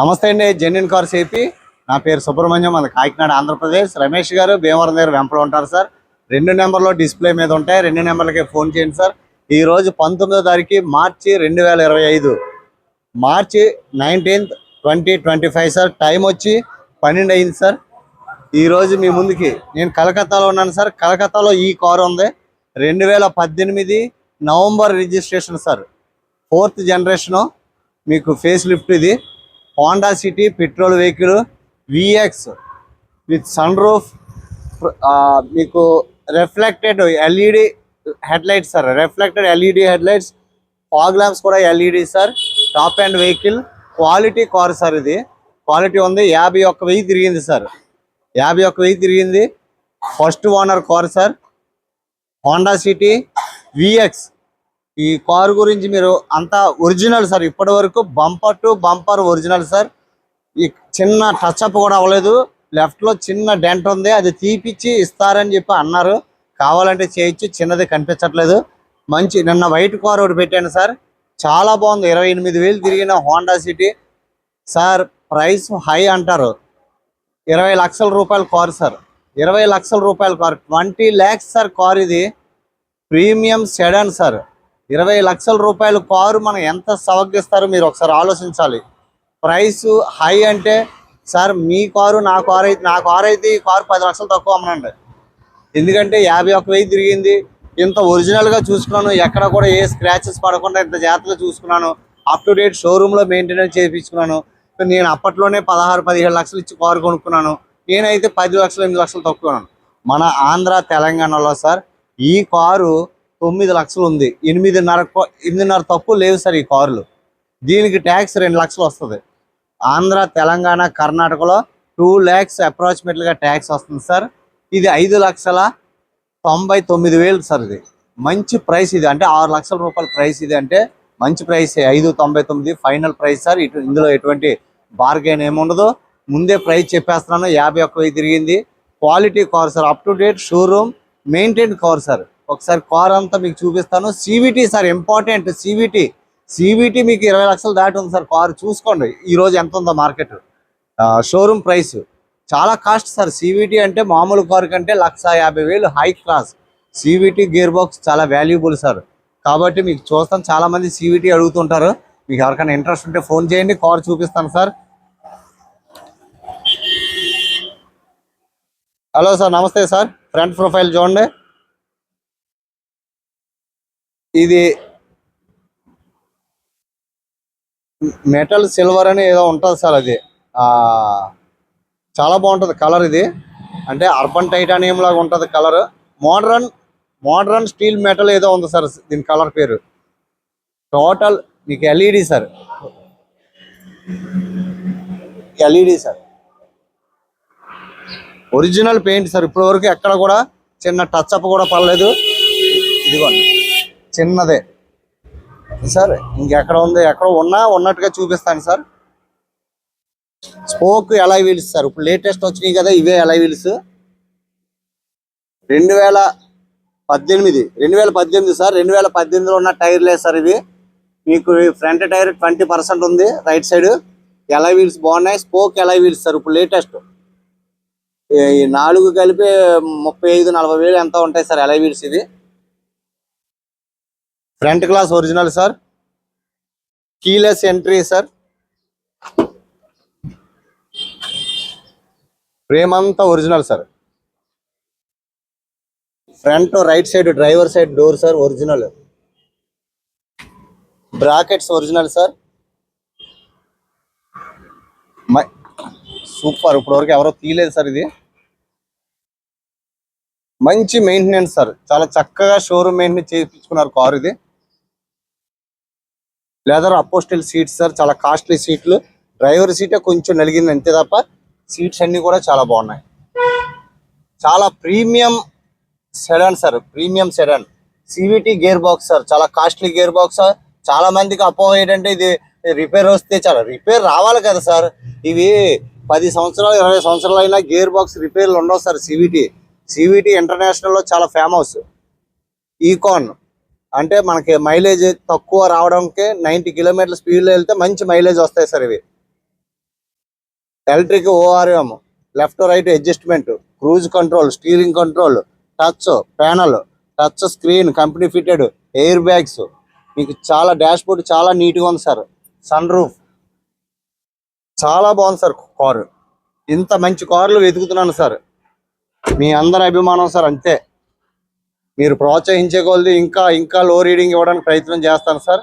నమస్తే అండి, genuine cars AP. నా పేరు సుబ్రహ్మణ్యం, మన కాకినాడ ఆంధ్రప్రదేశ్. రమేష్ గారు భీమవరం దగ్గర వెంపలో ఉంటారు సార్. 2 నెంబర్లో డిస్ప్లే మీద ఉంటాయి, 2 నెంబర్లకి ఫోన్ చేయండి సార్. ఈరోజు 19వ తారీఖు మార్చి 2025, మార్చి 19th 2025 సార్. టైం వచ్చి 12 అయింది సార్. ఈరోజు మీ ముందుకి నేను కలకత్తాలో ఉన్నాను సార్. కలకత్తాలో ఈ కారు ఉంది, 2018 November registration sir. 4th generation, మీకు ఫేస్ లిఫ్ట్. ఇది Honda City petrol vehicle, VX with sunroof, మీకు reflected LED headlights sir. Reflected LED headlights, fog lamps కూడా LED sir. Top and vehicle, quality car sir. ఇది quality ఉంది. 51,000 తిరిగింది sir, 51,000 తిరిగింది. First owner car sir, Honda City VX. ఈ కారు గురించి మీరు అంతా ఒరిజినల్ సార్. ఇప్పటి వరకు bumper to bumper original sir. ఈ చిన్న టచ్అప్ కూడా అవ్వలేదు. లెఫ్ట్లో చిన్న డెంట్ ఉంది, అది తీపిచ్చి ఇస్తారని చెప్పి అన్నారు. కావాలంటే చేయొచ్చు, చిన్నది కనిపించట్లేదు. మంచి నిన్న వైట్ కార్ ఒకటి పెట్టాను సార్, చాలా బాగుంది. 28,000 తిరిగిన Honda city sir. Price high అంటారు, 20 లక్షల రూపాయల కారు సార్. 20 లక్షల రూపాయల కారు, 20 lakhs సార్ కారు. ఇది ప్రీమియం సెడాన్ సార్. 20 లక్షల రూపాయల కారు మనం ఎంత సవగిస్తారో మీరు ఒకసారి ఆలోచించాలి. ప్రైస్ హై అంటే సార్, మీ కారు నా కారు అయితే ఈ కారు 10 లక్షలు తక్కువ అమ్మనండి. ఎందుకంటే 51,000 తిరిగింది. ఇంత ఒరిజినల్గా చూసుకున్నాను, ఎక్కడ కూడా ఏ స్క్రాచెస్ పడకుండా ఇంత జాగ్రత్తగా చూసుకున్నాను. అప్ టు డేట్ షోరూంలో మెయింటెనెన్స్ చేయించుకున్నాను. నేను అప్పట్లోనే 16-17 లక్షలు ఇచ్చి కారు కొనుక్కున్నాను. నేనైతే 10 లక్షలు 8 లక్షలు తక్కువన్నాను. మన ఆంధ్ర తెలంగాణలో సార్ ఈ కారు 9 లక్షలు ఉంది. 8.5 తక్కువ లేవు సార్ ఈ కార్లు. దీనికి ట్యాక్స్ 2 లక్షలు వస్తుంది. ఆంధ్ర తెలంగాణ కర్ణాటకలో 2 lakhs అప్రాక్సిమేట్లీగా ట్యాక్స్ వస్తుంది సార్. ఇది 5,99,000 సార్. ఇది మంచి ప్రైస్. ఇది అంటే 6 లక్షల రూపాయల ప్రైస్. ఇది అంటే మంచి ప్రైస్. 5,99 final price sir. ఇందులో ఎటువంటి బార్గెన్ ఏముండదు. ముందే ప్రైస్ చెప్పేస్తున్నాను. 51,000 తిరిగింది. Quality car sir, up to date showroom maintain car sir. ఒకసారి కార్ అంతా మీకు చూపిస్తాను. CVT sir, important. సివిటీ మీకు 20 లక్షలు దాటి ఉంది సార్. కారు చూసుకోండి ఈరోజు ఎంత ఉందో మార్కెట్. షోరూమ్ ప్రైస్ చాలా కాస్ట్ సార్. సివిటీ అంటే మామూలు కారు కంటే 1,50,000 high class. CVT gear box చాలా వాల్యుబుల్ సార్. కాబట్టి మీకు చూస్తాను, చాలా మంది సివిటీ అడుగుతుంటారు. మీకు ఎవరికైనా ఇంట్రెస్ట్ ఉంటే ఫోన్ చేయండి, కార్ చూపిస్తాను సార్. హలో సార్, నమస్తే సార్. ఫ్రంట్ ప్రొఫైల్ చూడండి. ఇది మెటల్ సిల్వర్ అని ఏదో ఉంటుంది సార్. అది చాలా బాగుంటుంది కలర్. ఇది అంటే అర్బన్ టైటానియం లాగా ఉంటుంది కలర్. మోడ్రన్ స్టీల్ మెటల్ ఏదో ఉంది సార్ దీని కలర్ పేరు. టోటల్ మీకు LED sir, LED sir. Original paint sir. ఇప్పటి వరకు ఎక్కడ కూడా చిన్న టచ్అప్ కూడా పడలేదు. ఇదిగోండి చిన్నదే సార్. ఇంకెక్కడ ఉంది, ఎక్కడ ఉన్నట్టుగా చూపిస్తాను sir. Spoke alloy wheels sir. ఇప్పుడు లేటెస్ట్ వచ్చినాయి కదా, ఇవే ఎలాయ్ వీల్స్. 2018 సార్. 2018లో ఉన్న టైర్లే సార్ ఇవి. మీకు ఫ్రంట్ టైర్ 20% ఉంది రైట్ సైడ్. ఎలాయ్ వీల్స్ బాగున్నాయి. Spoke alloy wheels sir. ఇప్పుడు లేటెస్ట్. ఈ 4 కలిపి 35-40 ఎంత ఉంటాయి సార్ ఎలాయ్ వీల్స్. ఇది front glass original sir. Keyless entry sir. Frame అంతా original sir. Front right side driver side door sir original. Brackets original sir. Super. ఇప్పటివరకు ఎవరో తీయలేదు సార్. ఇది మంచి మెయింటెనెన్స్ సార్. చాలా చక్కగా షోరూమ్ మెయింటెనెన్స్ చేయించుకున్నారు కారు. ఇది లెదర్ అపోస్టల్ సీట్స్ సార్, చాలా కాస్ట్లీ సీట్లు. డ్రైవర్ సీటే కొంచెం నలిగింది అంతే తప్ప సీట్స్ అన్నీ కూడా చాలా బాగున్నాయి. చాలా premium sedan sir. Premium sedan. CVT gear box sir, చాలా కాస్ట్లీ గేర్ బాక్స్. చాలా మందికి అపోహ ఏంటంటే ఇది రిపేర్ వస్తే చాలా రిపేర్ రావాలి కదా సార్. ఇవి 10 సంవత్సరాలు 20 సంవత్సరాలు అయినా గేర్ బాక్స్ రిపేర్లు ఉండవు సార్. సివిటీ ఇంటర్నేషనల్లో చాలా ఫేమస్. ఈకాన్ అంటే మనకి మైలేజ్ తక్కువ రావడానికి 90 కిలోమీటర్ల స్పీడ్లో వెళ్తే మంచి మైలేజ్ వస్తాయి సార్ ఇవి. Electric ORM, left right adjustment, cruise control, steering control, touch panel, touch screen, company fitted, air bags, మీకు చాలా డాష్ బోర్డ్ చాలా నీట్గా ఉంది సార్. సన్ రూఫ్ చాలా బాగుంది సార్ కారు. ఇంత మంచి కార్లు వెతుకుతున్నాను సార్. మీ అందరి అభిమానం సార్, అంతే. మీరు ప్రోత్సహించే కొలది ఇంకా ఇంకా లో రీడింగ్ ఇవ్వడానికి ప్రయత్నం చేస్తాను సార్.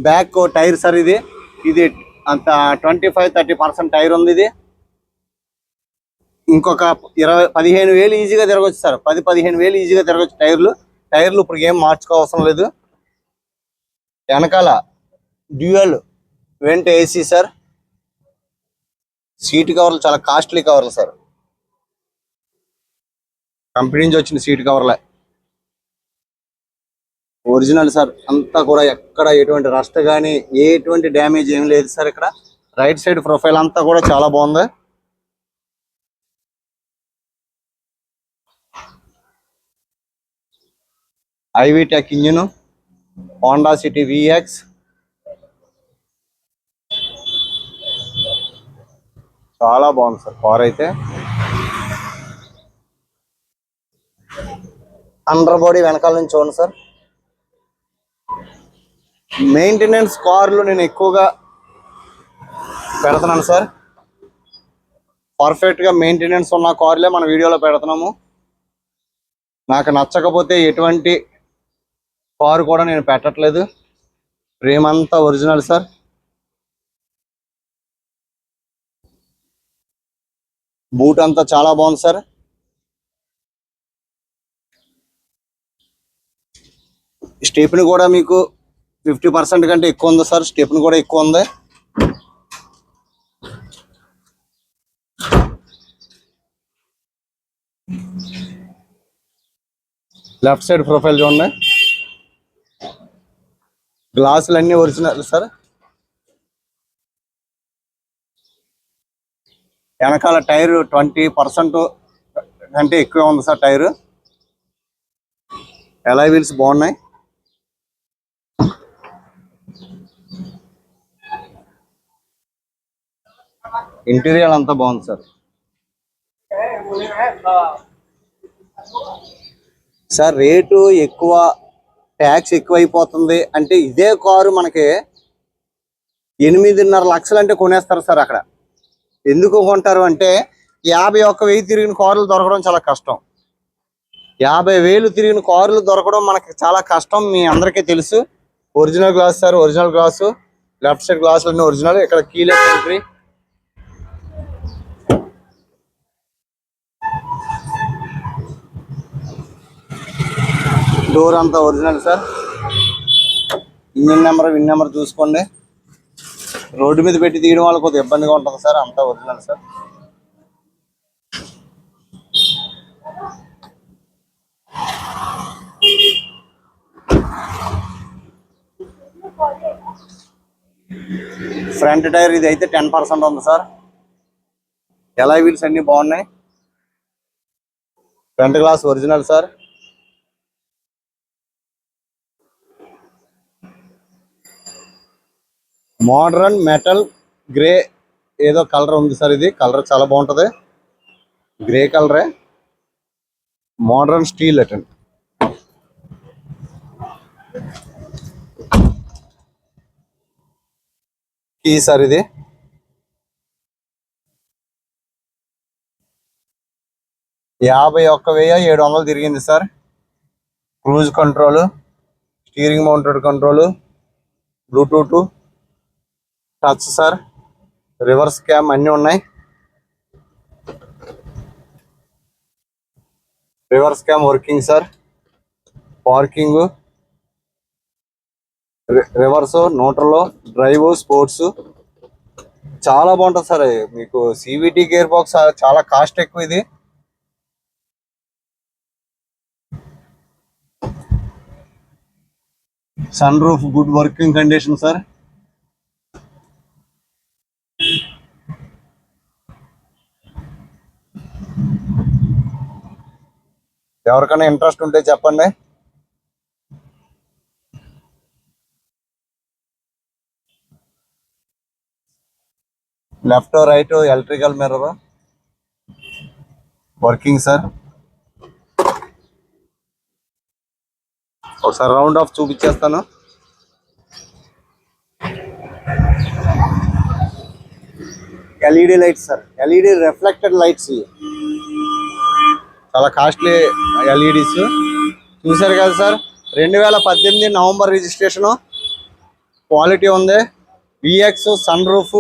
బ్యాక్ టైర్ సార్, ఇది ఇది అంత 25-30% టైర్ ఉంది. ఇది ఇంకొక 15,000 ఈజీగా తిరగచ్చు సార్. 10-15,000 ఈజీగా తిరగచ్చు టైర్లు ఇప్పుడు ఏం మార్చుకోవసరం లేదు. వెనకాల dual vent AC sir. Seat కవర్లు చాలా కాస్ట్లీ కవర్లు సార్, కంపెనీ నుంచి వచ్చిన సీట్ కవర్లే, ఒరిజినల్ సార్. అంతా కూడా ఎక్కడ ఎటువంటి రస్ట్ కానీ ఎటువంటి డ్యామేజ్ ఏం లేదు సార్. ఇక్కడ రైట్ సైడ్ ప్రొఫైల్ అంతా కూడా చాలా బాగుంది. Ivy tech engine, Honda City vx, చాలా బాగుంది సార్ కార్ అయితే. అండర్ బాడీ వెనకాల నుంచి చూడండి సార్. మెయింటెనెన్స్ కార్లు నేను ఎక్కువగా పెడుతున్నాను సార్. పర్ఫెక్ట్గా మెయింటెనెన్స్ ఉన్న కార్లే మన వీడియోలో పెడుతున్నాము. నాకు నచ్చకపోతే ఎటువంటి కారు కూడా నేను పెట్టట్లేదు. ప్రేమంతా ఒరిజినల్ సార్. బూట్ అంతా చాలా బాగుంది సార్. స్టెప్ని కూడా మీకు 50% కంటే ఎక్కువ ఉంది సార్. స్టెప్ని కూడా ఎక్కువ ఉంది. లెఫ్ట్ సైడ్ ప్రొఫైల్ చూడండి. గ్లాసులు అన్నీ ఒరిజినల్ సార్. వెనకాల టైర్ 20% కంటే ఎక్కువ ఉంది సార్ టైరు. అలాయ్ వీల్స్ బాగున్నాయి. ఇంటీరియర్ అంతా బాగుంది సార్. సార్ రేటు ఎక్కువ, ట్యాక్స్ ఎక్కువ అయిపోతుంది అంటే ఇదే కారు మనకి 8.5 లక్షలు అంటే కొనేస్తారు సార్. అక్కడ ఎందుకు కొంటారు అంటే 51,000 తిరిగిన కార్లు దొరకడం చాలా కష్టం. 50,000 తిరిగిన కార్లు దొరకడం మనకి చాలా కష్టం, మీ అందరికీ తెలుసు. Original glass sir, original glass. Left side గ్లాసులు అన్నీ ఒరిజినల్. ఇక్కడ కీలెస్ ఎంట్రీ, డోర్ అంతా original sir. Engine number, win number చూసుకోండి. రోడ్డు మీద పెట్టి తీయడం వల్ల కొద్దిగా ఇబ్బందిగా ఉంటుంది సార్. అంతా ఒరిజినల్ సార్. ఫ్రంట్ టైర్ ఇది అయితే 10% ఉంది సార్. అలాయ్ వీల్స్ అన్ని బాగున్నాయి. Front glass original sir. Modern metal grey ఏదో కలర్ ఉంది సార్. ఇది కలర్ చాలా బాగుంటుంది, గ్రే కలరే. మోడ్రన్ స్టీల్ అటెండ్. కీ సార్ ఇది. $51,700 తిరిగింది సార్. Cruise control, steering mounted control, Bluetooth, touch sir, reverse cam అన్నీ ఉన్నాయి. Reverse cam working sir. Parking, reverse, neutral, drive, sports చాలా బాగుంటుంది సార్. మీకు సివిటీ గేర్ బాక్స్ చాలా కాస్ట్ ఎక్కువ. ఇది sun roof good working condition sir. ఎవరికైనా ఇంట్రెస్ట్ ఉంటే చెప్పండి. Left right electrical mirror working sir. ఒకసారి రౌండ్ ఆఫ్ చూపించేస్తాను. LED lights sir, LED reflected lights, చాలా కాస్ట్లీ ఎల్ఈడీస్. చూసారు కదా సార్, 2018 నవంబర్ రిజిస్ట్రేషను, క్వాలిటీ ఉంది. VX, sunroof,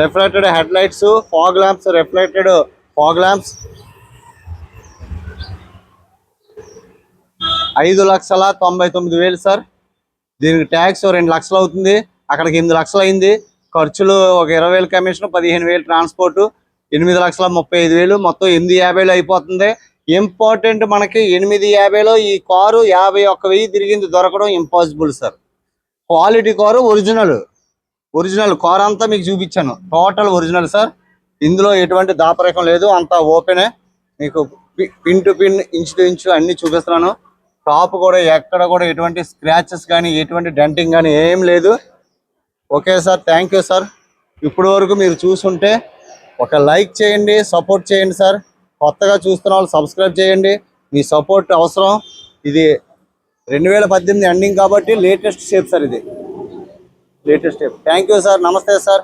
reflected head lights, fog lamps, reflected fog lamps. 5,99,000 sir. దీనికి tax 2 లక్షలు అవుతుంది. అక్కడికి 8 లక్షలు అయింది. ఖర్చులు ఒక 20,000 కమిషన్, 15,000 ట్రాన్స్పోర్ట్, 8,35,000, మొత్తం 850,000 అయిపోతుంది. ఇంపార్టెంట్, మనకి 850,000లో ఈ కారు 51,000 తిరిగింది, దొరకడం impossible sir. Quality car, original car అంతా మీకు చూపించాను, టోటల్ ఒరిజినల్ సార్. ఇందులో ఎటువంటి దాపరికం లేదు, అంతా ఓపెనే. మీకు pin to pin, inch to inch అన్ని చూపిస్తున్నాను. టాప్ కూడా ఎక్కడ కూడా ఎటువంటి స్క్రాచెస్ కానీ ఎటువంటి డెంటింగ్ కానీ ఏం లేదు. Okay sir, thank you sir. ఇప్పుడు వరకు మీరు చూసుంటే ఒక లైక్ చేయండి, సపోర్ట్ చేయండి సార్. కొత్తగా చూస్తున్న వాళ్ళు సబ్స్క్రైబ్ చేయండి, మీ సపోర్ట్ అవసరం. ఇది 2018 ఎండింగ్ కాబట్టి లేటెస్ట్ షేప్ సార్, ఇది latest shape. Thank you sir, నమస్తే సార్.